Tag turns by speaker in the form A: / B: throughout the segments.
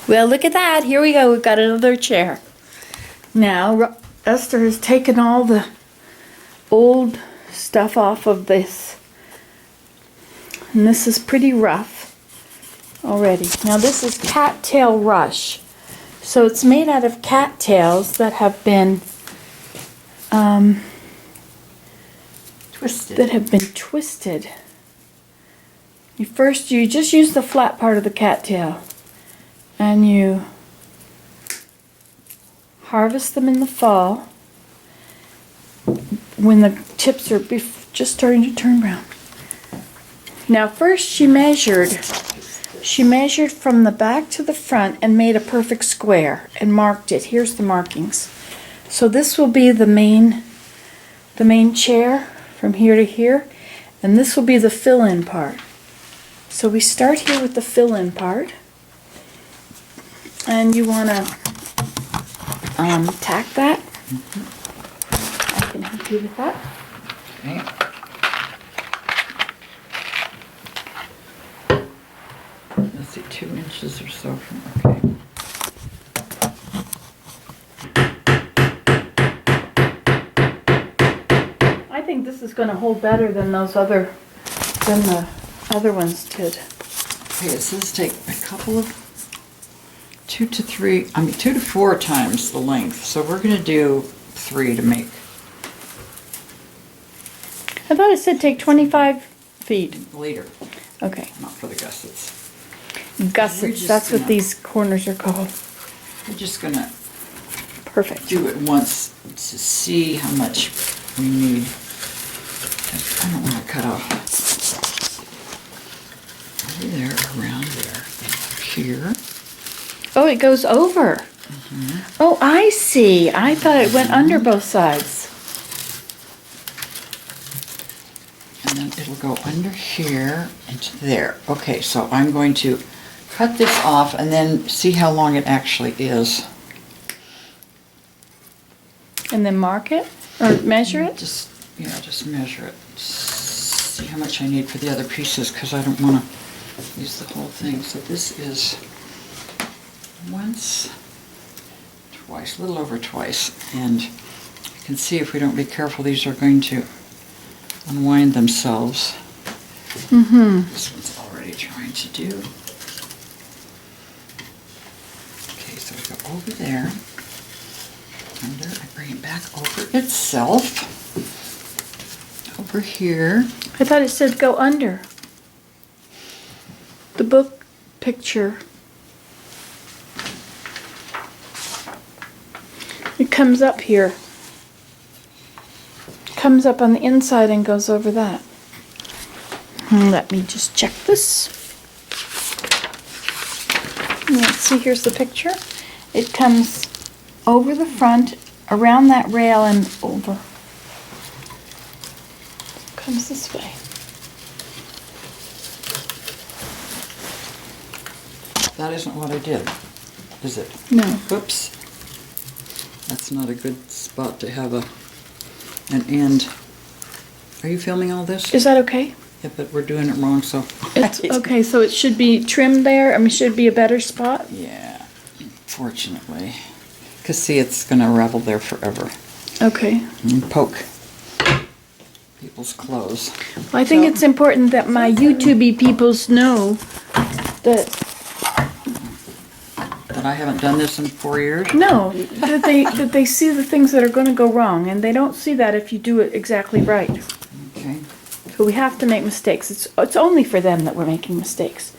A: Well, look at that. Here we go. We've got another chair. Now, Esther has taken all the old stuff off of this. And this is pretty rough already. Now, this is cattail rush. So it's made out of cattails that have been twisted. You just use the flat part of the cattail, and you harvest them in the fall when the tips are just starting to turn brown. Now, first she measured from the back to the front and made a perfect square and marked it. Here's the markings. So this will be the main chair from here to here, and this will be the fill-in part. So we start here with the fill-in part, and you want to tack that. I can help you with that.
B: Okay. Let's see, 2 inches or so from, okay.
A: I think this is going to hold better than the other ones did.
B: Okay, it says take a couple of 2 to 4 times the length. So we're going to do 3 to make.
A: I thought it said take 25 feet.
B: Later.
A: Okay.
B: Not for the gussets.
A: Gussets, that's what these corners are called.
B: We're just going to
A: Perfect.
B: do it once to see how much we need. I don't want to cut off over there, around there, here.
A: Oh, it goes over. Mm-hmm. Oh, I see. I thought it went under both sides.
B: And then it'll go under here into there. Okay, so I'm going to cut this off and then see how long it actually is.
A: And then mark it or measure it?
B: Just measure it. See how much I need for the other pieces, because I don't want to use the whole thing. So this is once, twice, a little over twice. And you can see if we don't be careful, these are going to unwind themselves.
A: Mm-hmm.
B: This one's already trying to do. Okay, so we go over there. Under, I bring it back over itself. Over here.
A: I thought it said go under. The book picture. It comes up here. Comes up on the inside and goes over that. Let me just check this. Let's see, here's the picture. It comes over the front, around that rail, and over. It comes this way.
B: That isn't what I did, is it?
A: No.
B: Whoops. That's not a good spot to have an end. Are you filming all this?
A: Is that okay?
B: Yeah, but we're doing it wrong, so.
A: It's okay, so it should be trimmed there. I mean, should be a better spot.
B: Yeah, fortunately. Because see, it's going to ravel there forever.
A: Okay.
B: And poke people's clothes.
A: Well, I think it's important that my YouTube peoples know that
B: I haven't done this in 4 years?
A: no, that they see the things that are going to go wrong, and they don't see that if you do it exactly right.
B: Okay.
A: So we have to make mistakes. It's only for them that we're making mistakes.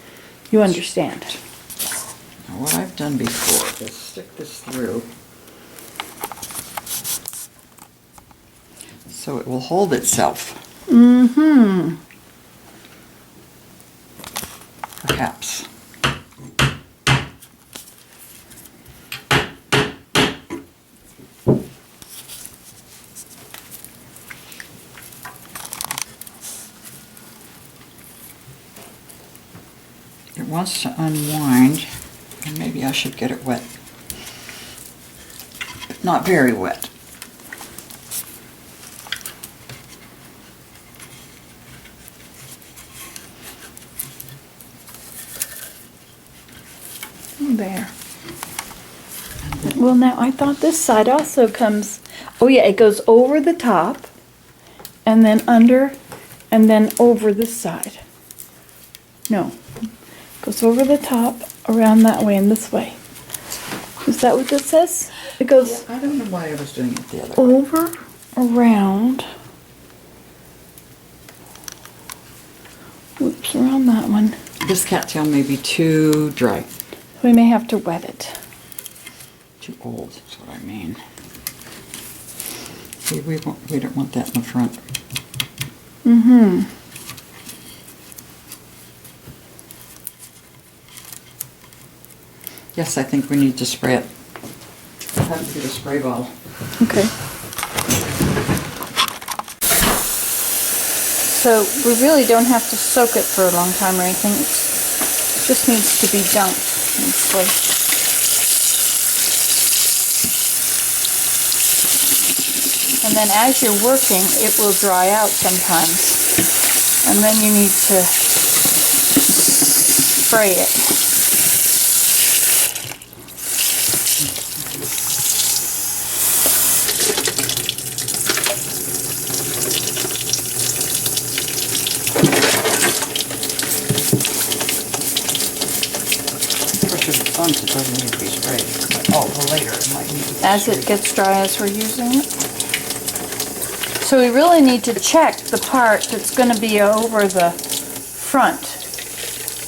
A: You understand?
B: Now what I've done before is stick this through so it will hold itself.
A: Mm-hmm.
B: Perhaps. It wants to unwind, and maybe I should get it wet. But not very wet.
A: There. Well, now I thought this side also comes, oh yeah, it goes over the top and then under and then over this side. No, goes over the top, around that way and this way. Is that what this says? It goes
B: I don't know why I was doing it the other way.
A: over, around, whoops, around that one.
B: This cattail may be too dry.
A: We may have to wet it.
B: Too old, that's what I mean. See, we don't want that in the front.
A: Mm-hmm.
B: Yes, I think we need to spray it. I'll have to get a spray bottle.
A: Okay. So we really don't have to soak it for a long time or anything. It just needs to be dunked in this way. And then as you're working, it will dry out sometimes. And then you need to spray it.
B: It doesn't need to be sprayed. Oh, well, later it might need to be
A: As it gets dry as we're using it. So we really need to check the part that's going to be over the front.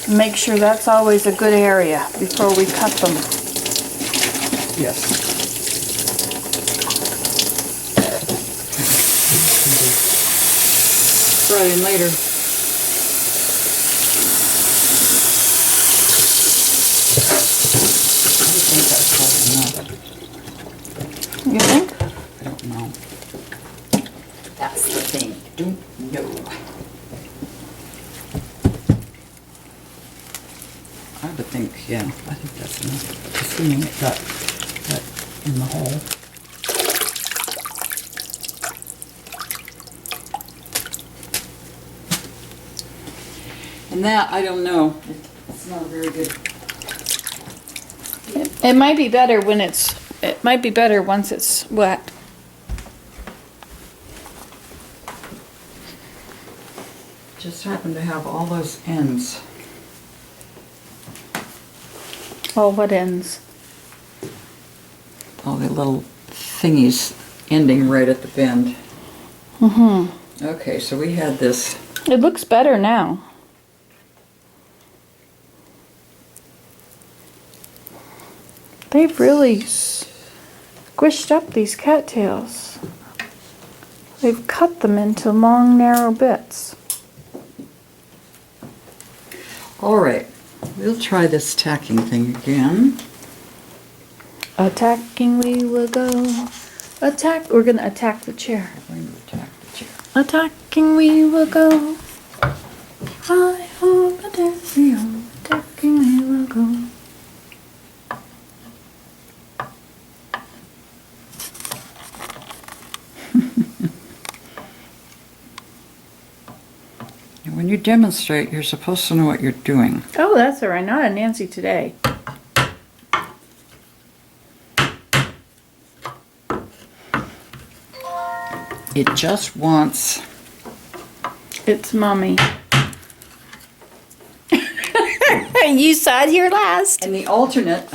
A: Make sure that's always a good area before we cut them.
B: Yes. Spray in later.
A: You think?
B: I don't know. That's the thing. Don't know. I would think, yeah, I think that's enough. Assuming it got in the hole. And that, I don't know. It's not very good.
A: It might be better when it might be better once it's wet.
B: Just happen to have all those ends.
A: Oh, what ends?
B: All the little thingies ending right at the bend.
A: Mm-hmm.
B: Okay, so we had this.
A: It looks better now. They've really squished up these cattails. They've cut them into long, narrow bits.
B: All right, we'll try this tacking thing again.
A: Attacking we will go. Attack. We're going to attack the chair.
B: We're going to attack the chair.
A: Attacking we will go. I hope attacking we will go.
B: When you demonstrate, you're supposed to know what you're doing.
A: Oh, that's all right. Not a Nancy today.
B: It just wants...
A: It's Mommy. You sat here last.
B: And the alternate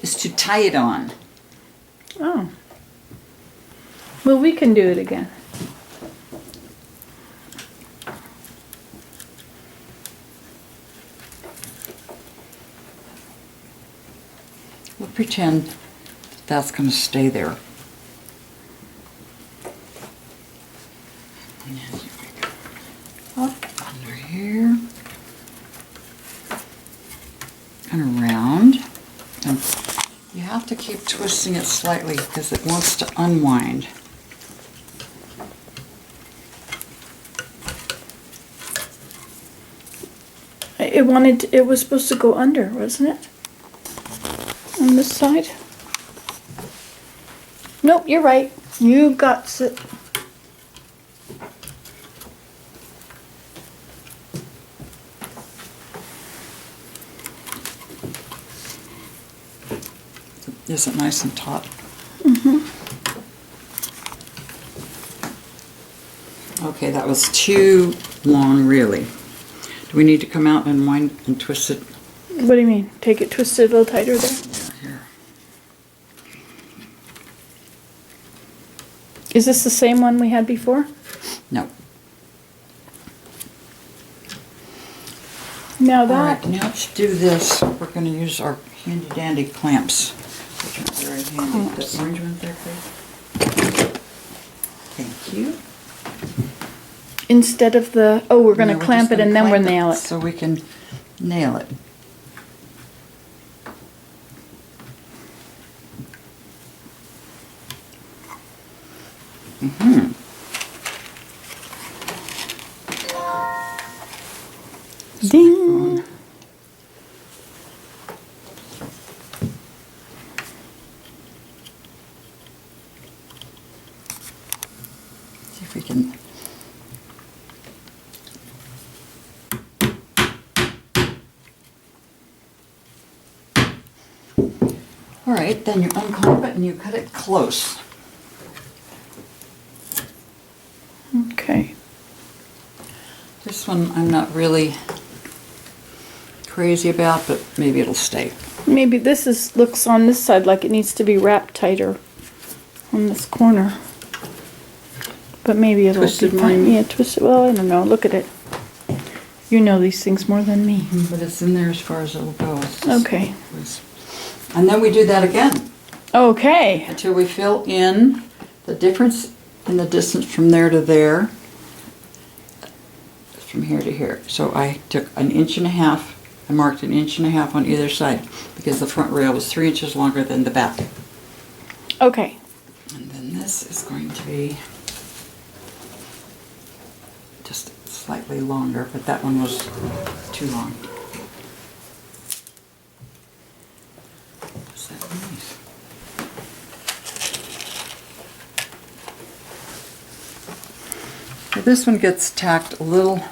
B: is to tie it on.
A: Oh. Well, we can do it again.
B: We'll pretend that's going to stay there. And here we go. Up under here. And around. And you have to keep twisting it slightly because it wants to unwind.
A: It was supposed to go under, wasn't it? On this side? Nope, you're right. You got it.
B: Is it nice and taut? Okay, that was too long, really. Do we need to come out and wind and twist it?
A: What do you mean? Take it twisted a little tighter there?
B: Here.
A: Is this the same one we had before?
B: No.
A: Now
B: All
A: that,
B: right, now to do this, we're going to use our handy dandy clamps, which are very handy. The orange one there, please. Thank you.
A: instead of the, oh, we're
B: No,
A: gonna
B: we're
A: clamp
B: just
A: it
B: gonna
A: and then we'll
B: clamp it
A: nail it.
B: so we can nail it.
A: Ding!
B: See if we can. All right, then you unclamp it and you cut it close.
A: Okay.
B: This one I'm not really crazy about, but maybe it'll stay.
A: Maybe this is, looks on this side like it needs to be wrapped tighter on this corner. But maybe it'll
B: Twisted
A: be fine.
B: mine?
A: Yeah, twisted, well, I don't know, look at it. You know these things more than me.
B: But it's in there as far as it'll go.
A: Okay.
B: And then we do that again
A: Okay.
B: until we fill in the difference in the distance from there to there, from here to here. So I took 1.5 inches, I marked 1.5 inches on either side because the front rail was 3 inches longer than the back.
A: Okay.
B: And then this is going to be just slightly longer, but that one was too long. Is that nice? So this one gets tacked a little,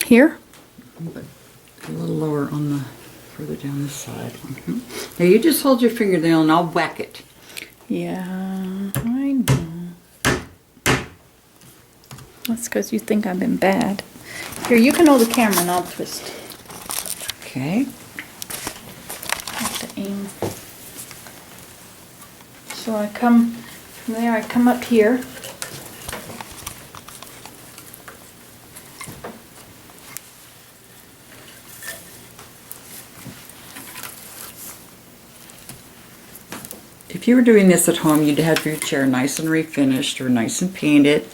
A: Here?
B: but a little lower on the, further down this side. Now you just hold your fingernail and I'll whack it.
A: Yeah, I know. That's because you think I've been bad. Here, you can hold the camera and I'll twist.
B: Okay.
A: I have to aim. So I come from there, I come up here.
B: If you were doing this at home, you'd have your chair nice and refinished or nice and painted.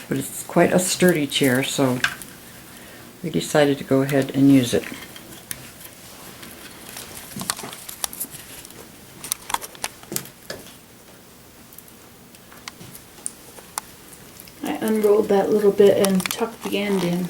B: But it's quite a sturdy chair, so we decided to go ahead and use it.
A: I unrolled that little bit and tucked the end in.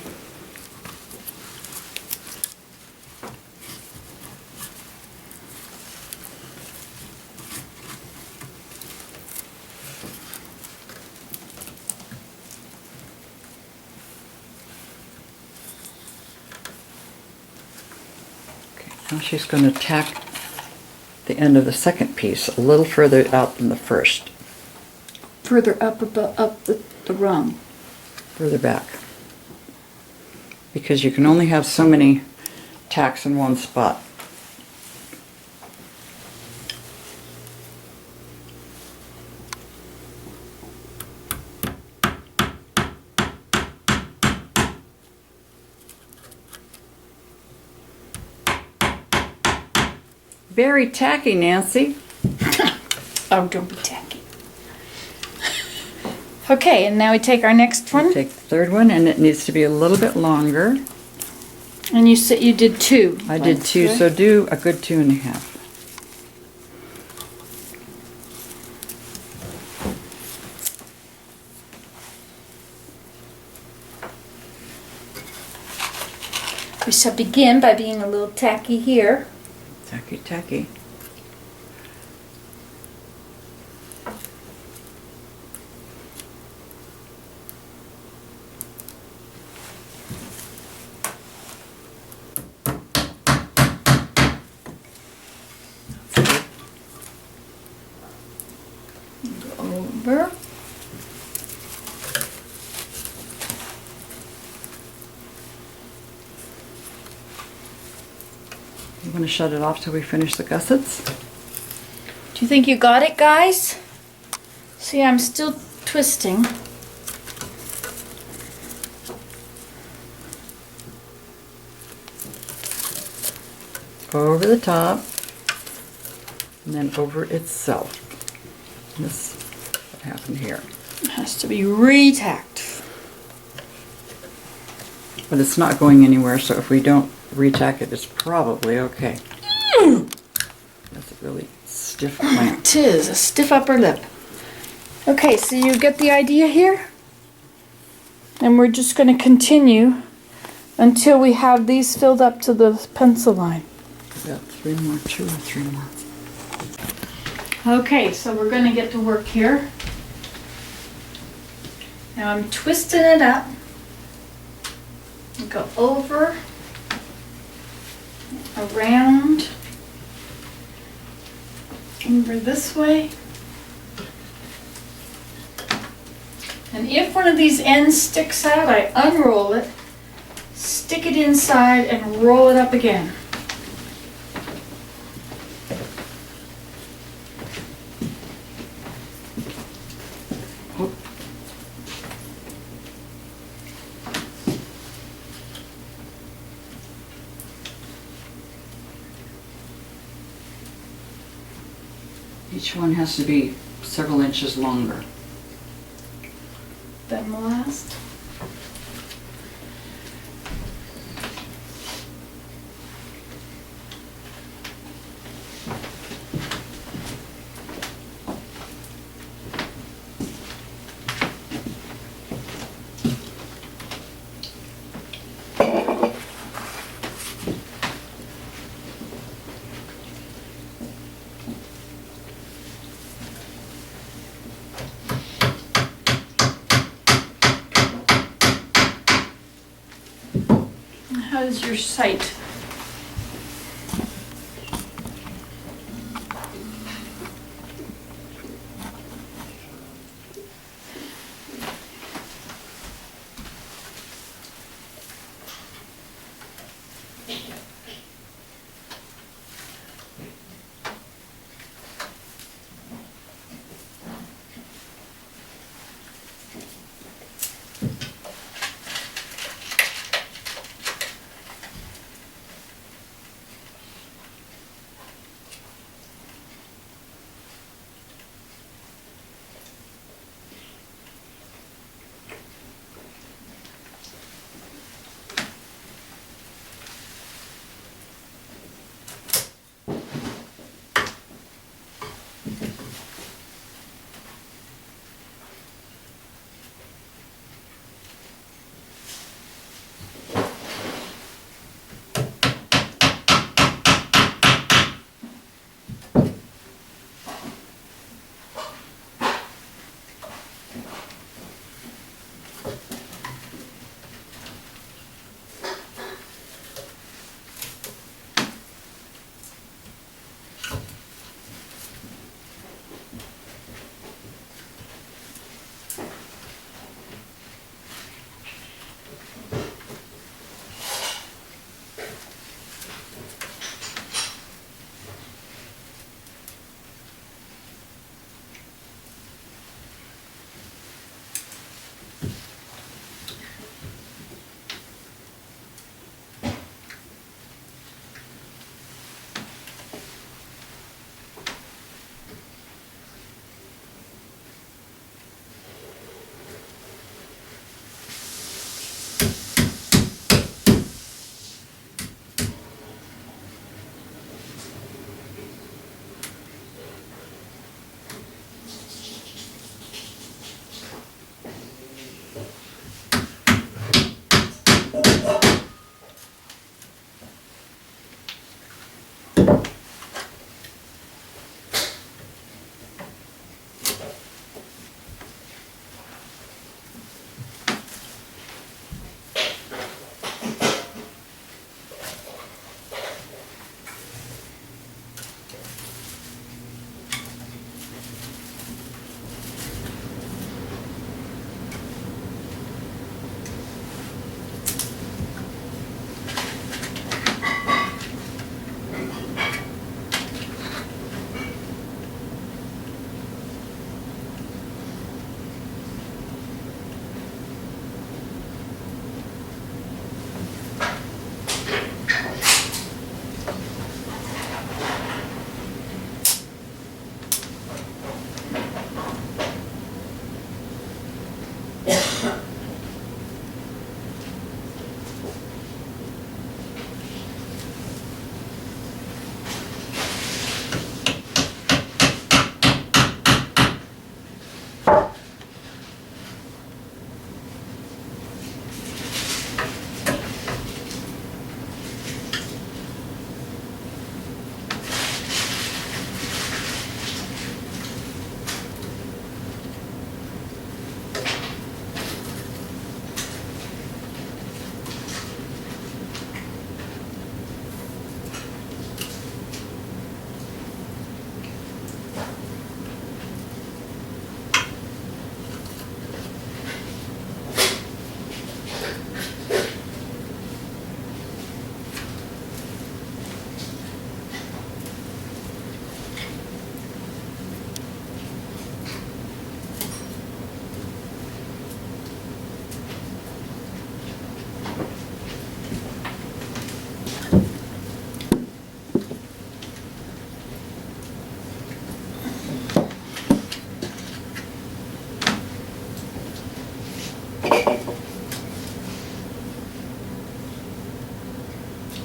B: Now she's going to tack the end of the second piece a little further out than the first,
A: Further up the rung.
B: further back. Because you can only have so many tacks in one spot. Very tacky, Nancy.
A: Oh, don't be tacky. Okay, and now we take our next one.
B: Take the third one, and it needs to be a little bit longer.
A: And you said you did 2.
B: I did 2,
A: right?
B: so do a good 2.5.
A: We shall begin by being a little tacky here.
B: Tacky, tacky.
A: over.
B: You want to shut it off till we finish the gussets?
A: Do you think you got it, guys? See, I'm still twisting.
B: Over the top, and then over itself. This is what happened here.
A: It has to be retacked.
B: But it's not going anywhere, so if we don't retack it, it's probably okay. That's a really stiff plant.
A: Tis a stiff upper lip. Okay, so you get the idea here? And we're just going to continue until we have these filled up to the pencil line.
B: Got 3 more, 2 or 3 more.
A: Okay, so we're going to get to work here. Now I'm twisting it up. Go over, around, over this way. And if one of these ends sticks out, I unroll it, stick it inside, and roll it up again.
B: Each one has to be several inches longer.
A: Then the last. How's your sight?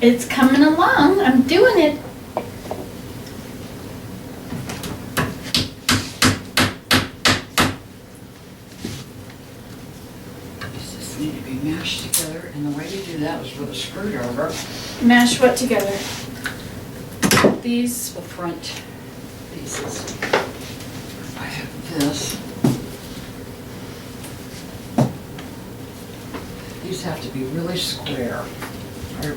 A: It's coming along. I'm doing it.
B: These just need to be mashed together, and the way you do that is with a screwdriver.
A: Mash what together? These.
B: The front pieces. I have this. These have to be really square.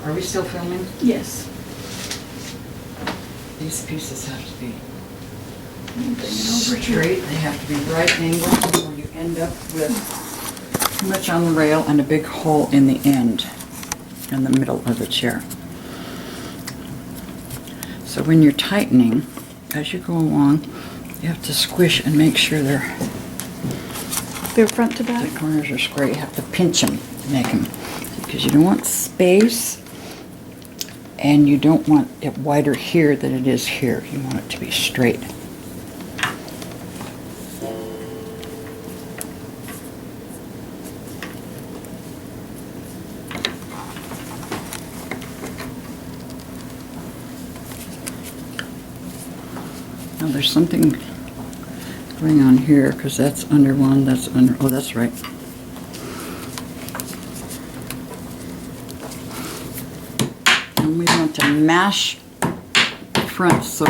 B: Are we still filming?
A: Yes.
B: These pieces have to be
A: Bring it over here.
B: straight. They have to be right angled, or you end up with too much on the rail and a big hole in the end, in the middle of the chair. So when you're tightening, as you go along, you have to squish and make sure
A: They're front to back.
B: the corners are square. You have to pinch them to make them, because you don't want space, and you don't want it wider here than it is here. You want it to be straight. Now there's something going on here, because that's under one, that's under, oh, that's right. And we want to mash the front so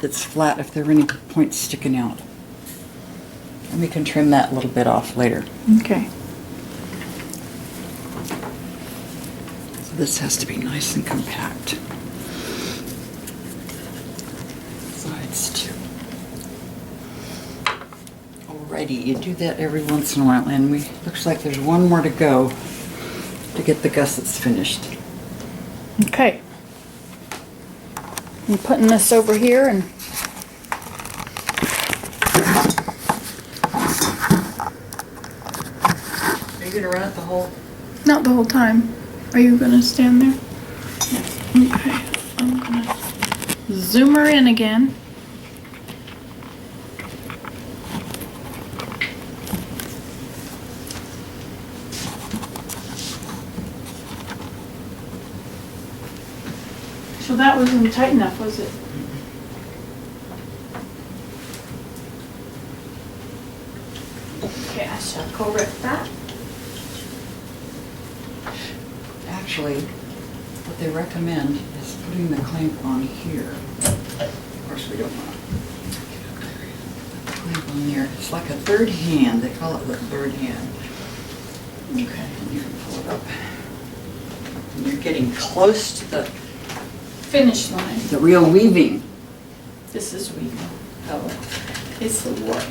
B: it's flat if there are any points sticking out. And we can trim that a little bit off later.
A: Okay.
B: So this has to be nice and compact. Sides too. Alrighty, you do that every once in a while, and looks like there's one more to go to get the gussets finished.
A: Okay. I'm putting this over here and
B: Are you gonna run it the whole?
A: not the whole time. Are you gonna stand there? Okay. I'm gonna zoom her in again. So that wasn't tight enough, was it? Okay, I shall correct that.
B: Actually, what they recommend is putting the clamp on here. Of course, we don't want to clamp on there. It's like a third hand. They call it the third hand. Okay, and you can pull it up. And you're getting close to
A: Finish line.
B: the real weaving.
A: This is weaving. Oh, it's the warp.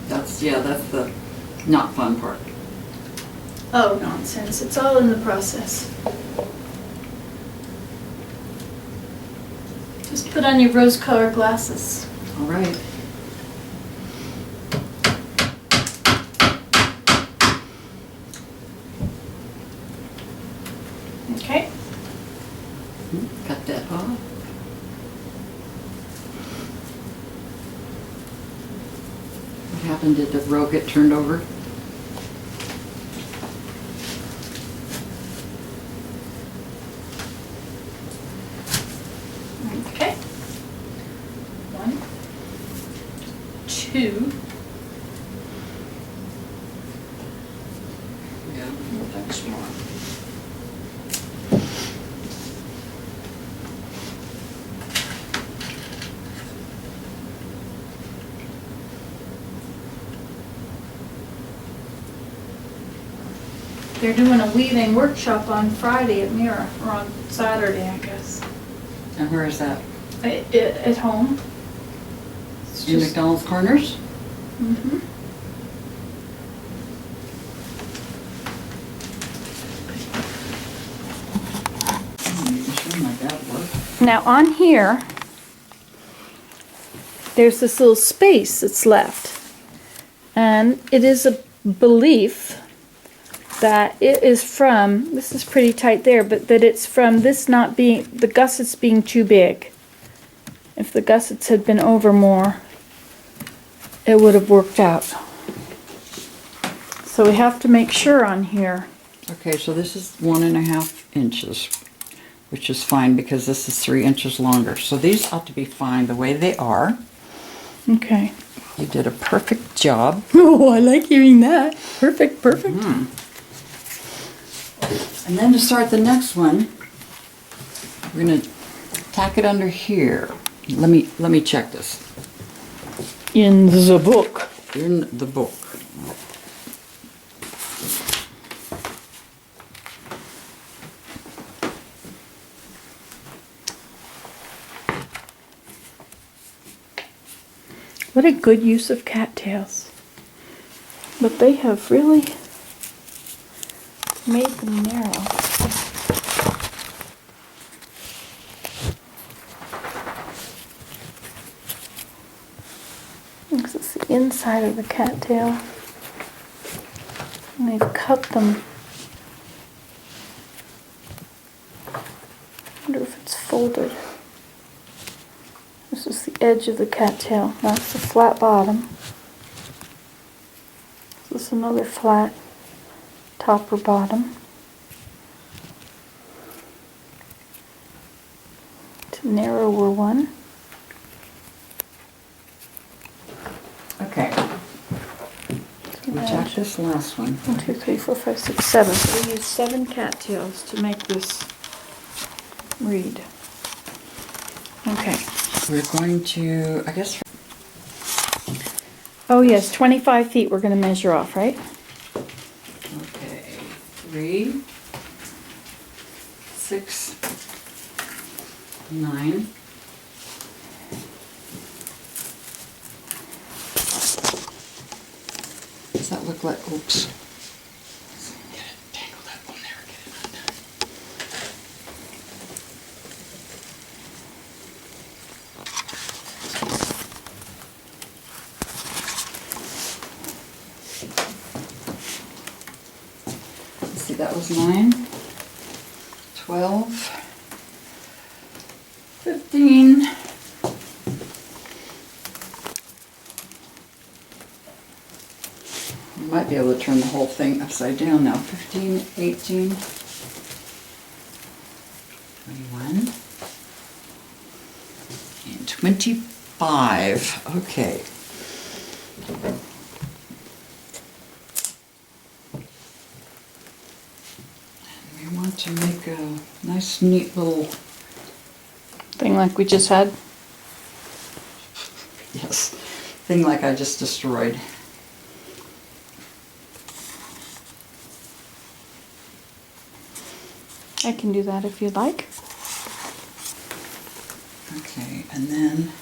B: That's the not fun part.
A: Oh, nonsense. It's all in the process. Just put on your rose-colored glasses.
B: All right.
A: Okay.
B: Cut that off. What happened? Did the row get turned over?
A: Okay. 1, 2.
B: Yeah, a bunch more.
A: They're doing a weaving workshop on Friday at Mira, or on Saturday, I guess.
B: And where is that?
A: At home. It's
B: In
A: just-
B: McDonald's Corners?
A: Mhm. Now on here, there's this little space that's left. And it is a belief that it is from, this is pretty tight there, but that it's from this not being, the gussets being too big. If the gussets had been over more, it would have worked out. So we have to make sure on here.
B: Okay, so this is 1.5 inches. which is fine because this is 3 inches longer. So these ought to be fine the way they are.
A: Okay.
B: You did a perfect job.
A: Oh, I like hearing that. Perfect, perfect.
B: And then to start the next one, we're going to tack it under here. Let me check this.
A: In the book.
B: In the book.
A: What a good use of cattails. But they have really made them narrow. This is the inside of the cattail. And they've cut them. I wonder if it's folded. This is the edge of the cattail. That's the flat bottom. This is another flat top or bottom. It's a narrower one.
B: Okay. We tack this last one.
A: 1, 2, 3, 4, 5, 6, 7. So we use 7 cattails to make this reed. Okay.
B: We're going to, I guess.
A: Oh yes, 25 feet we're going to measure off, right?
B: Okay. 3, 6, 9. Does that look like, oops. Get it tangled up on there, get it undone. Let's see, that was 9, 12, 15. You might be able to turn the whole thing upside down now. 15, 18, 21, and 25. Okay. And we want to make a nice, neat little,
A: Thing like we just had.
B: yes, thing like I just destroyed.
A: I can do that if you'd like.
B: Okay, and then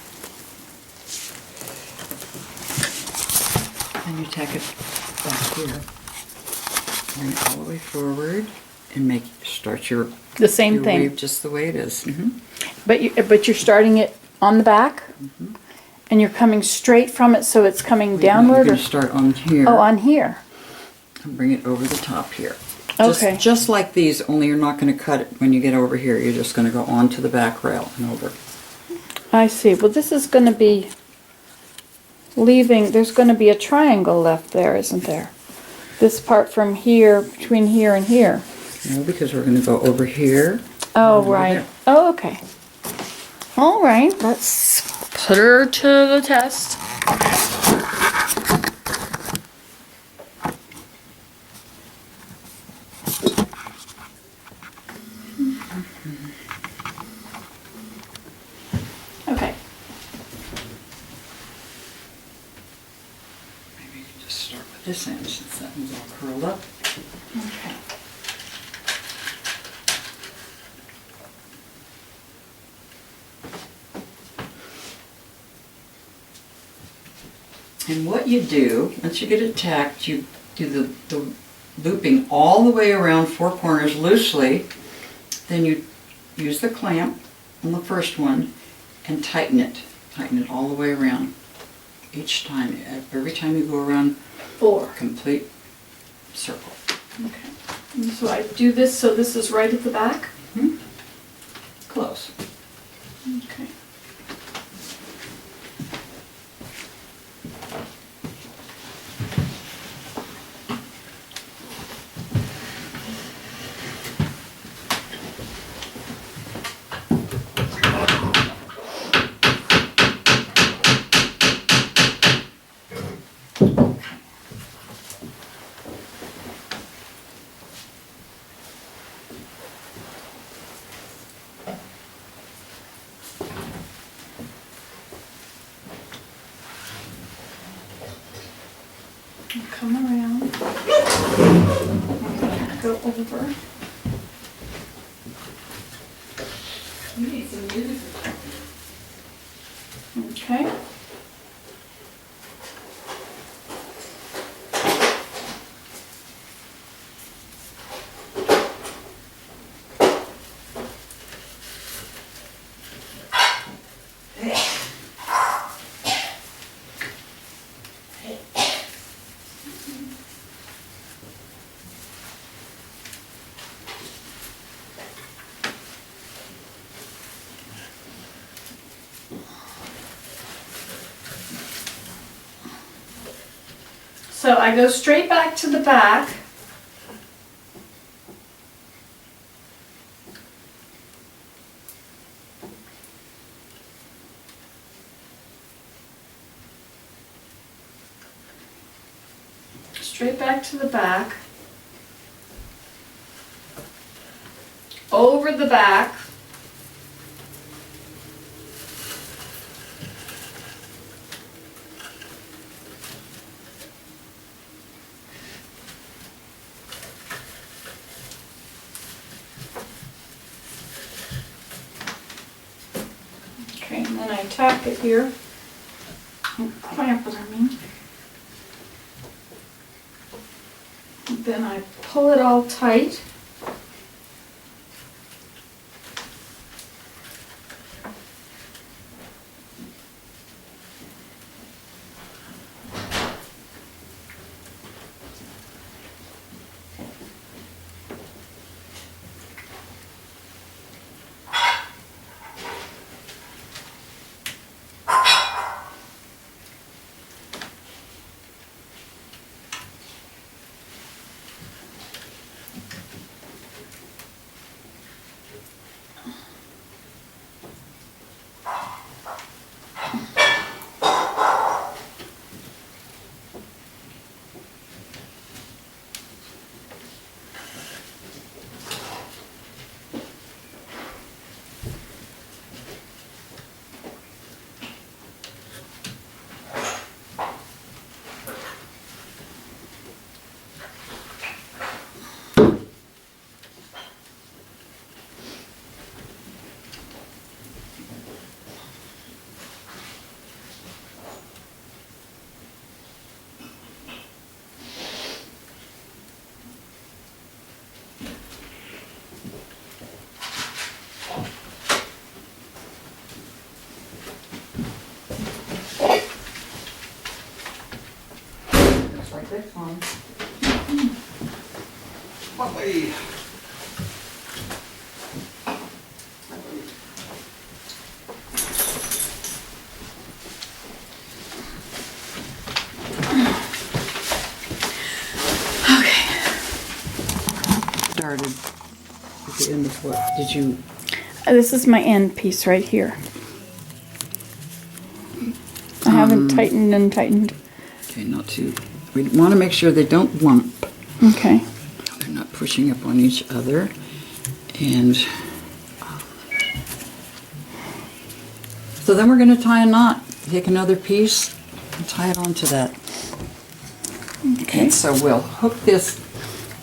B: you tack it back here. Bring it all the way forward and start your
A: The same
B: your
A: thing.
B: weave just the way it is.
A: But you're starting it on the back, and you're coming straight from it, so it's coming downward.
B: You're
A: Or
B: going to start on here
A: oh, on here.
B: and bring it over the top here.
A: Okay.
B: Just like these, only you're not going to cut it when you get over here. You're just going to go onto the back rail and over.
A: I see. Well, this is going to be leaving. There's going to be a triangle left there, isn't there? This part from here, between here and here.
B: No, because we're going to go over here.
A: Oh,
B: and over
A: right.
B: there.
A: Oh, okay. All right. Let's put her to the test. Okay.
B: Maybe you can just start with this end since that one's all curled up.
A: Okay.
B: And what you do, once you get it tacked, you do the looping all the way around 4 corners loosely. Then you use the clamp on the first one and tighten it. Tighten it all the way around. Each time, every time you go around
A: 4.
B: a complete circle.
A: Okay. And so I do this, so this is right at the back?
B: Close.
A: Okay. come around. Go over.
B: You need some music.
A: Okay. So I go straight back to the back. Straight back to the back. Over the back. Okay, and then I tack it here. Clamp it, I mean. Then I pull it all tight.
B: Like this one. What way? Started at the end of what? Did you?
A: This is my end piece right here. I haven't tightened and tightened.
B: Okay, not too. We want to make sure they don't lump.
A: Okay.
B: They're not pushing up on each other. And so then we're going to tie a knot. Take another piece and tie it onto that.
A: Okay.
B: And so we'll hook this,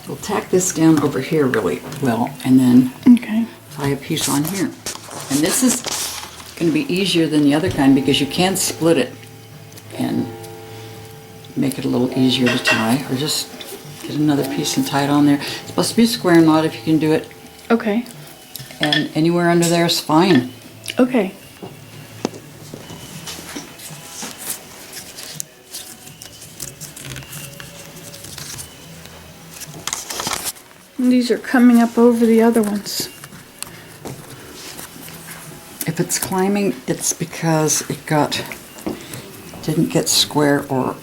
B: we'll tack this down over here really well, and then
A: Okay.
B: tie a piece on here. And this is going to be easier than the other kind because you can split it and make it a little easier to tie, or just get another piece and tie it on there. It's supposed to be a square knot if you can do it,
A: Okay.
B: and anywhere under there is fine.
A: Okay. And these are coming up over the other ones.
B: If it's climbing, it's because it didn't get square or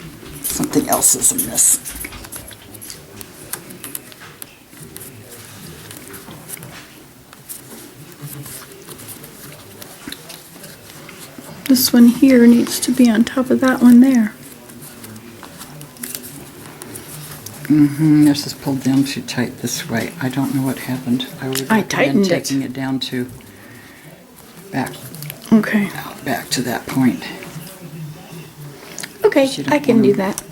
B: something else is amiss.
A: This one here needs to be on top of that one there.
B: This is pulled down too tight this way. I don't know what happened. I would recommend
A: tightened it.
B: taking it down to back
A: Okay.
B: to that point.
A: Okay,
B: You don't
A: I can
B: want
A: do
B: 'em-
A: that.